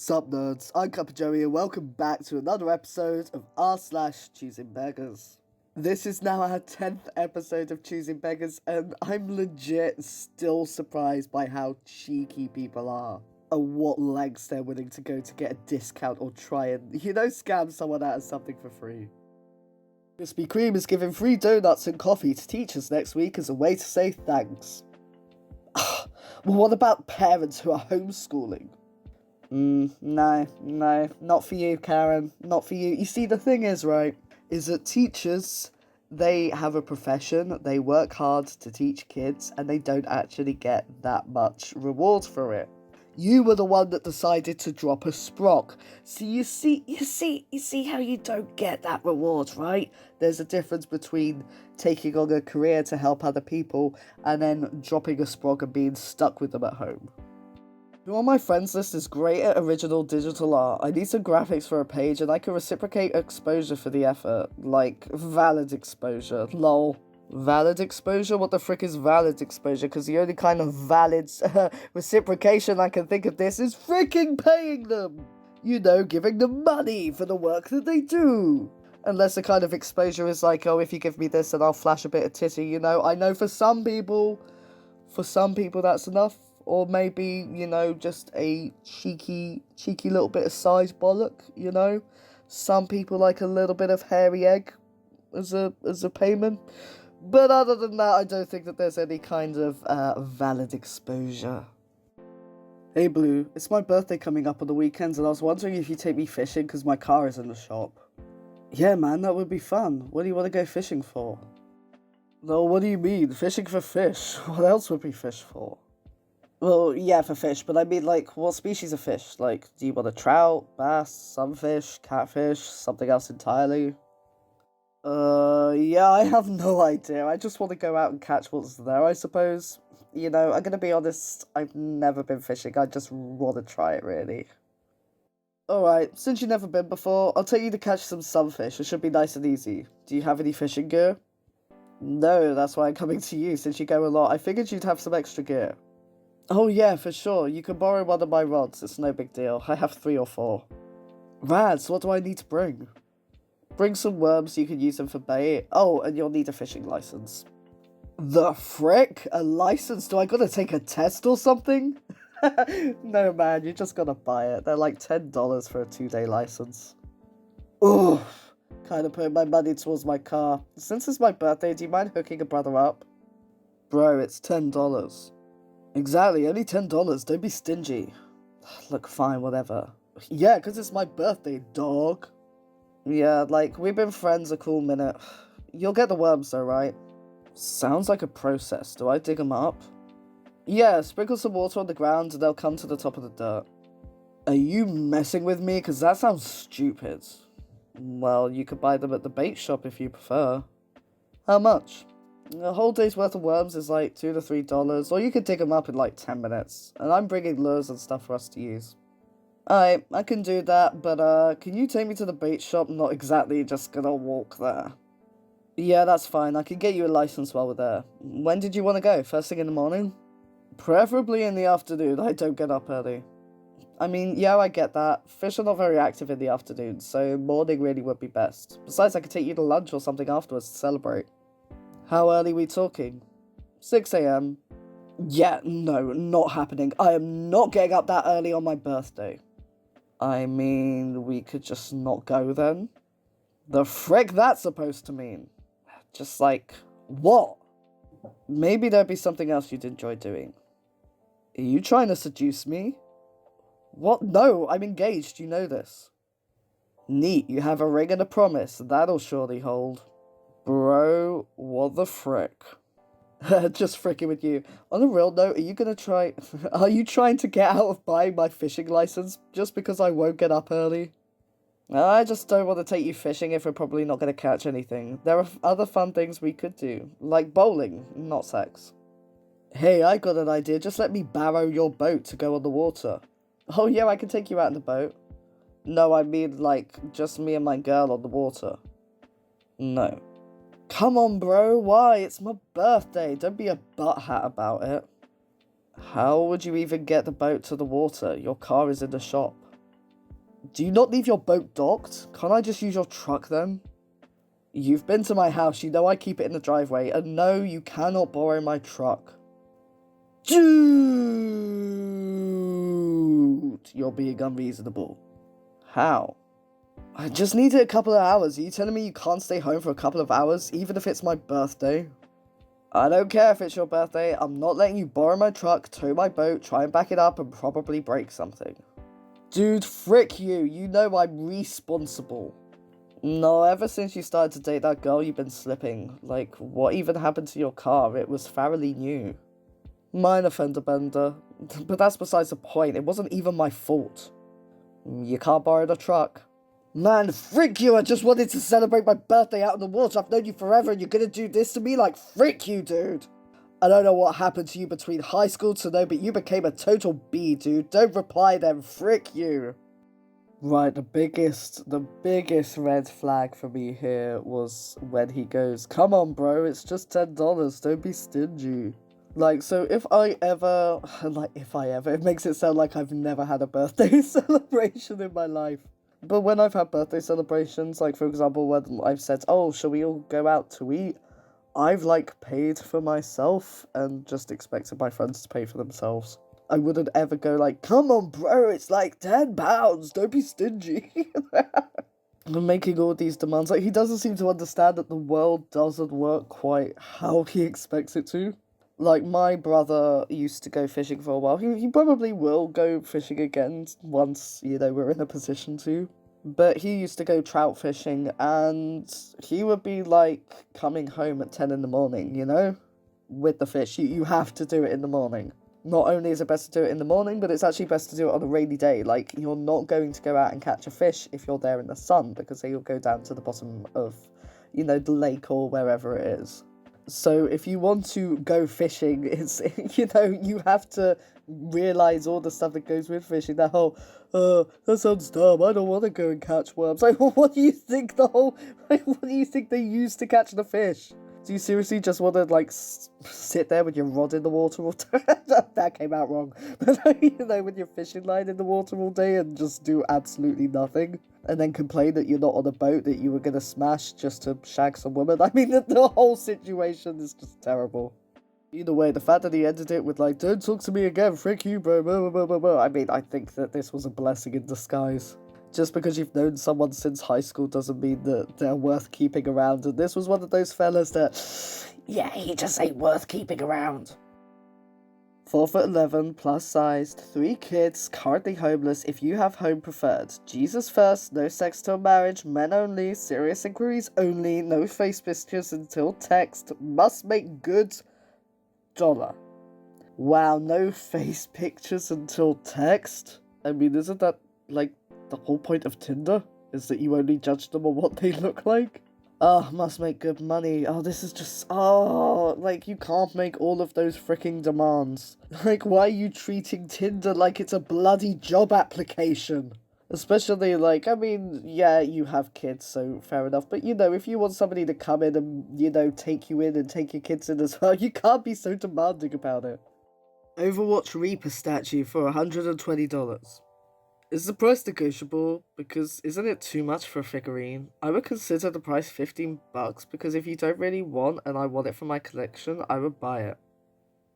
Sup nerds, I'm CuppaJoey and welcome back to another episode of r/choosingbeggars. This is now our 10th episode of Choosing Beggars and I'm legit still surprised by how cheeky people are and what lengths they're willing to go to get a discount or try and, scam someone out of something for free. Krispy Kreme is giving free donuts and coffee to teachers next week as a way to say thanks. Well, what about parents who are homeschooling? No, not for you, Karen, not for you. You see, the thing is, right, is that teachers, they have a profession, they work hard to teach kids, and they don't actually get that much reward for it. You were the one that decided to drop a sprock. So you see how you don't get that reward, right? There's a difference between taking on a career to help other people and then dropping a sprock and being stuck with them at home. Who on my friends list is great at original digital art? I need some graphics for a page and I can reciprocate exposure for the effort. Like, valid exposure. Lol. Valid exposure? What the frick is valid exposure? Because the only kind of valid reciprocation I can think of this is freaking paying them! Giving them money for the work that they do! Unless the kind of exposure is like, oh, if you give me this then I'll flash a bit of titty, I know for some people that's enough. Or maybe, just a cheeky little bit of size bollock, Some people like a little bit of hairy egg as a payment. But other than that, I don't think that there's any kind of valid exposure. Hey Blue, it's my birthday coming up on the weekends and I was wondering if you'd take me fishing because my car is in the shop. Yeah man, that would be fun. What do you want to go fishing for? No, what do you mean? Fishing for fish? What else would we fish for? Well, yeah, for fish, but I mean, what species of fish? Do you want a trout, bass, sunfish, catfish, something else entirely? Yeah, I have no idea. I just want to go out and catch what's there, I suppose. I'm gonna be honest, I've never been fishing, I just want to try it, really. Alright, since you've never been before, I'll take you to catch some sunfish. It should be nice and easy. Do you have any fishing gear? No, that's why I'm coming to you, since you go a lot. I figured you'd have some extra gear. Oh yeah, for sure. You can borrow one of my rods. It's no big deal. I have 3 or 4. Rad, so what do I need to bring? Bring some worms, you can use them for bait. Oh, and you'll need a fishing license. The frick? A license? Do I gotta take a test or something? No man, you just gotta buy it. They're like $10 for a 2-day license. Oof. Kinda putting my money towards my car. Since it's my birthday, do you mind hooking a brother up? Bro, it's $10. Exactly, only $10, don't be stingy. Look, fine, whatever. Yeah, because it's my birthday, dog. Yeah, we've been friends a cool minute. You'll get the worms though, right? Sounds like a process. Do I dig them up? Yeah, sprinkle some water on the ground and they'll come to the top of the dirt. Are you messing with me? Because that sounds stupid. Well, you could buy them at the bait shop if you prefer. How much? A whole day's worth of worms is $2 to $3, or you could dig them up in 10 minutes. And I'm bringing lures and stuff for us to use. Alright, I can do that, but can you take me to the bait shop? Not exactly just gonna walk there. Yeah, that's fine. I can get you a license while we're there. When did you want to go? First thing in the morning? Preferably in the afternoon. I don't get up early. I mean, yeah, I get that. Fish are not very active in the afternoon, so morning really would be best. Besides, I could take you to lunch or something afterwards to celebrate. How early are we talking? 6 AM. Yeah, no, not happening. I am not getting up that early on my birthday. I mean, we could just not go then? The frick that's supposed to mean? Just what? Maybe there'd be something else you'd enjoy doing. Are you trying to seduce me? What? No, I'm engaged, you know this. Neat, you have a ring and a promise. That'll surely hold. Bro, what the frick? Just fricking with you. On a real note, are you trying to get out of buying my fishing license just because I won't get up early? I just don't want to take you fishing if we're probably not going to catch anything. There are other fun things we could do, like bowling, not sex. Hey, I got an idea. Just let me borrow your boat to go on the water. Oh yeah, I can take you out in the boat. No, I mean just me and my girl on the water. No. Come on, bro, why? It's my birthday. Don't be a butthot about it. How would you even get the boat to the water? Your car is in the shop. Do you not leave your boat docked? Can't I just use your truck then? You've been to my house, you know I keep it in the driveway, and no, you cannot borrow my truck. Dude! You're being unreasonable. How? I just needed a couple of hours. Are you telling me you can't stay home for a couple of hours, even if it's my birthday? I don't care if it's your birthday. I'm not letting you borrow my truck, tow my boat, try and back it up, and probably break something. Dude, frick you. You know I'm responsible. No, ever since you started to date that girl, you've been slipping. Like, what even happened to your car? It was thoroughly new. Minor fender bender. But that's besides the point. It wasn't even my fault. You can't borrow the truck. Man, frick you, I just wanted to celebrate my birthday out in the water. I've known you forever and you're gonna do this to me? Like, frick you, dude. I don't know what happened to you between high school to now, but you became a total B, dude. Don't reply then, frick you. Right, the biggest red flag for me here was when he goes, come on, bro, it's just $10, don't be stingy. Like, so if I ever, it makes it sound like I've never had a birthday celebration in my life. But when I've had birthday celebrations, like, for example, when I've said, oh, shall we all go out to eat? I've, like, paid for myself and just expected my friends to pay for themselves. I wouldn't ever go like, come on, bro, it's like £10, don't be stingy. I'm making all these demands. Like, he doesn't seem to understand that the world doesn't work quite how he expects it to. Like, my brother used to go fishing for a while. He probably will go fishing again once, you know, we're in a position to. But he used to go trout fishing, and he would be, like, coming home at 10 in the morning, you know? With the fish. You have to do it in the morning. Not only is it best to do it in the morning, but it's actually best to do it on a rainy day. Like, you're not going to go out and catch a fish if you're there in the sun, because they will go down to the bottom of, you know, the lake or wherever it is. So if you want to go fishing, it's, you know, you have to realise all the stuff that goes with fishing. That whole, that sounds dumb, I don't want to go and catch worms. Like, what do you think what do you think they use to catch the fish? Do you seriously just want to, like, sit there with your rod in the water all day? That came out wrong. But, you know, with your fishing line in the water all day and just do absolutely nothing? And then complain that you're not on a boat that you were going to smash just to shag some woman? I mean, the whole situation is just terrible. Either way, the fact that he ended it with, like, don't talk to me again, frick you, bro, blah, blah, blah, blah. I mean, I think that this was a blessing in disguise. Just because you've known someone since high school doesn't mean that they're worth keeping around. And this was one of those fellas that, yeah, he just ain't worth keeping around. 4'11", plus sized, 3 kids, currently homeless, if you have home preferred. Jesus first, no sex till marriage, men only, serious inquiries only, no face pictures until text, must make good $1. Wow, no face pictures until text? I mean, isn't that, like, the whole point of Tinder? Is that you only judge them on what they look like? Oh, must make good money. Oh, this is just... Oh, like, you can't make all of those freaking demands. Like, why are you treating Tinder like it's a bloody job application? Especially, like, I mean, yeah, you have kids, so fair enough. But, you know, if you want somebody to come in and, you know, take you in and take your kids in as well, you can't be so demanding about it. Overwatch Reaper statue for $120. Is the price negotiable? Because isn't it too much for a figurine? I would consider the price $15, because if you don't really want and I want it for my collection, I would buy it.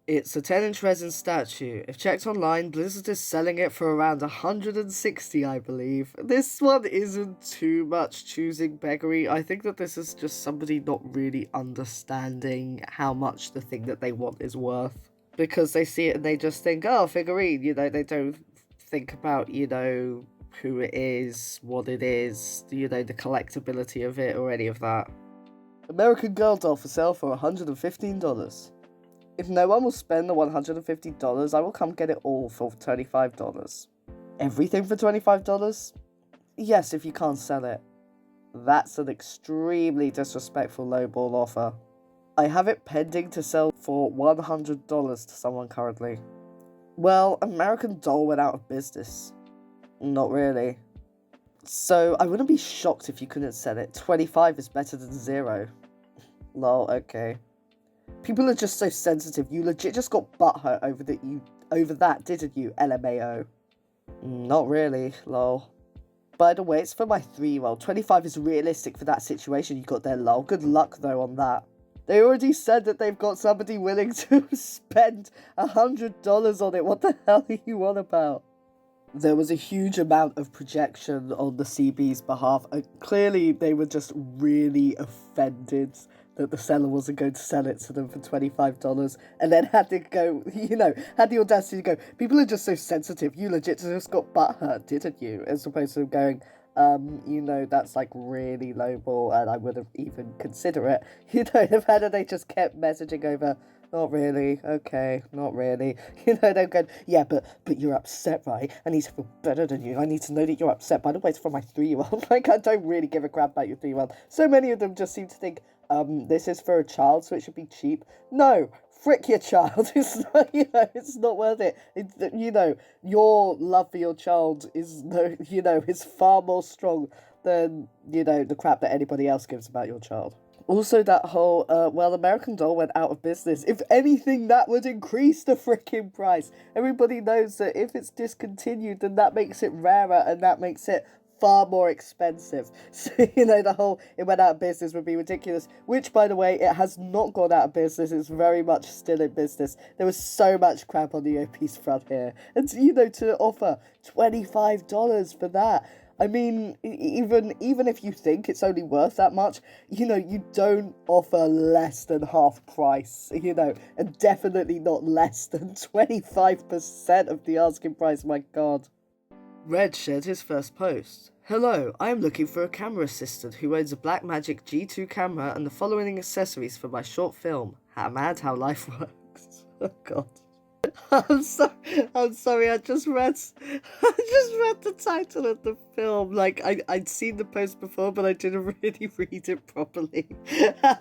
It's a 10-inch resin statue. If checked online, Blizzard is selling it for around $160, I believe. This one isn't too much choosing beggary. I think that this is just somebody not really understanding how much the thing that they want is worth. Because they see it and they just think, oh, figurine, you know, they don't think about, you know, who it is, what it is, you know, the collectability of it or any of that. American Girl doll for sale for $115. If no one will spend the $150, I will come get it all for $25. Everything for $25? Yes, if you can't sell it. That's an extremely disrespectful lowball offer. I have it pending to sell for $100 to someone currently. Well, American Doll went out of business. Not really. So, I wouldn't be shocked if you couldn't sell it. 25 is better than 0. Lol, okay. People are just so sensitive. You legit just got butthurt over that, didn't you, LMAO? Not really, lol. by the way, it's for my 3-year-old. 25 is realistic for that situation you got there, lol. Good luck, though, on that. They already said that they've got somebody willing to spend $100 on it. What the hell are you on about? There was a huge amount of projection on the CB's behalf. Clearly, they were just really offended that the seller wasn't going to sell it to them for $25, and then had to go, had the audacity to go, people are just so sensitive, you legit just got butthurt, didn't you? As opposed to going, that's like really lowball, and I wouldn't even consider it. The fact that they just kept messaging over, not really, okay, not really. They're going, yeah, but you're upset, right? I need to feel better than you. I need to know that you're upset. By the way, it's for my 3-year-old. Like, I don't really give a crap about your 3-year-old. So many of them just seem to think, this is for a child, so it should be cheap. No, frick your child. It's not, it's not worth it. Your love for your child is, is far more strong than, the crap that anybody else gives about your child. Also, that whole, American Doll went out of business. If anything, that would increase the freaking price. Everybody knows that if it's discontinued, then that makes it rarer, and that makes it far more expensive. So, the whole it went out of business would be ridiculous. Which, by the way, it has not gone out of business. It's very much still in business. There was so much crap on the OP's front here. And, to offer $25 for that. I mean, even if you think it's only worth that much, you don't offer less than half price, and definitely not less than 25% of the asking price, my god. Red shared his first post. Hello, I am looking for a camera assistant who owns a Blackmagic G2 camera and the following accessories for my short film. How mad how life works. Oh god. I'm sorry, I just read the title of the film. Like, I'd seen the post before, but I didn't really read it properly.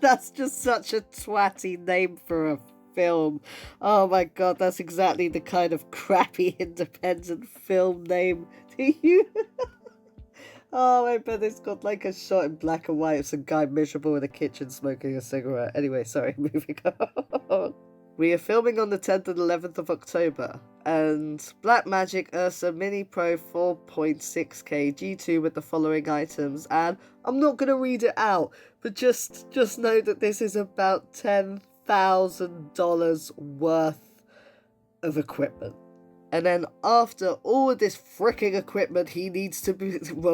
That's just such a twatty name for a film. Oh my god, that's exactly the kind of crappy independent film name to use. Oh, I bet it's got like a shot in black and white of some guy miserable in a kitchen smoking a cigarette. Anyway, sorry, moving on. We are filming on the 10th and 11th of October, and Blackmagic Ursa Mini Pro 4.6K G2 with the following items, and I'm not going to read it out, but just know that this is about $10,000 worth of equipment. And then after all of this freaking equipment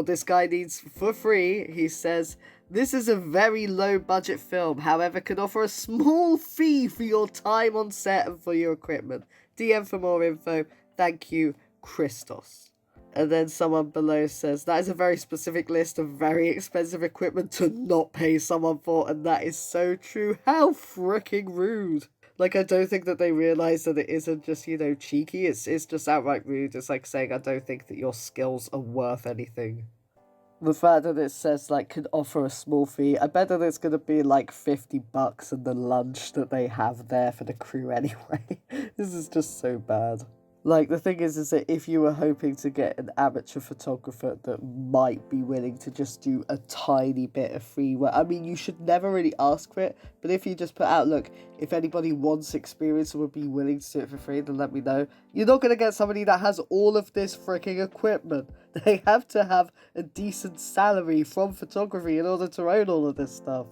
this guy needs for free, he says, this is a very low budget film, however can offer a small fee for your time on set and for your equipment. DM for more info. Thank you, Christos. And then someone below says, that is a very specific list of very expensive equipment to not pay someone for, and that is so true. How freaking rude. Like, I don't think that they realise that it isn't just, cheeky. It's just outright rude. It's like saying, I don't think that your skills are worth anything. The fact that it says, like, can offer a small fee, I bet that it's going to be, like, $50 and the lunch that they have there for the crew anyway. This is just so bad. Like, the thing is that if you were hoping to get an amateur photographer that might be willing to just do a tiny bit of free work, I mean, you should never really ask for it, but if you just put out, look, if anybody wants experience and would be willing to do it for free, then let me know. You're not going to get somebody that has all of this freaking equipment. They have to have a decent salary from photography in order to own all of this stuff.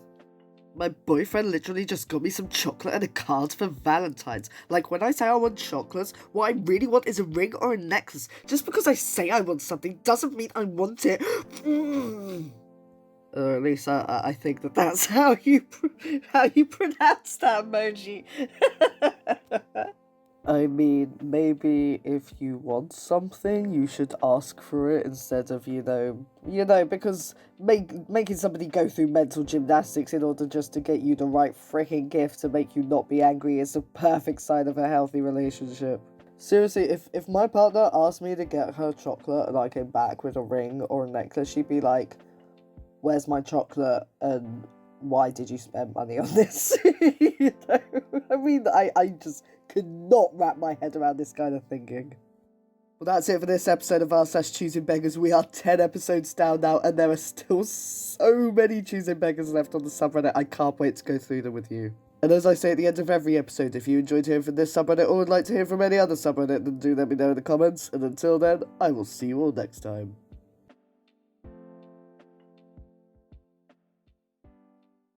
My boyfriend literally just got me some chocolate and a card for Valentine's. Like, when I say I want chocolates, what I really want is a ring or a necklace. Just because I say I want something doesn't mean I want it. Or at least I think that that's how you pronounce that emoji. I mean, maybe if you want something, you should ask for it instead of, because making somebody go through mental gymnastics in order just to get you the right freaking gift to make you not be angry is a perfect sign of a healthy relationship. Seriously, if my partner asked me to get her chocolate and I came back with a ring or a necklace, she'd be like, where's my chocolate and why did you spend money on this? I mean, I just could not wrap my head around this kind of thinking. Well, that's it for this episode of r/Choosing Beggars. We are 10 episodes down now, and there are still so many Choosing Beggars left on the subreddit. I can't wait to go through them with you. And as I say at the end of every episode, if you enjoyed hearing from this subreddit or would like to hear from any other subreddit, then do let me know in the comments. And until then, I will see you all next time.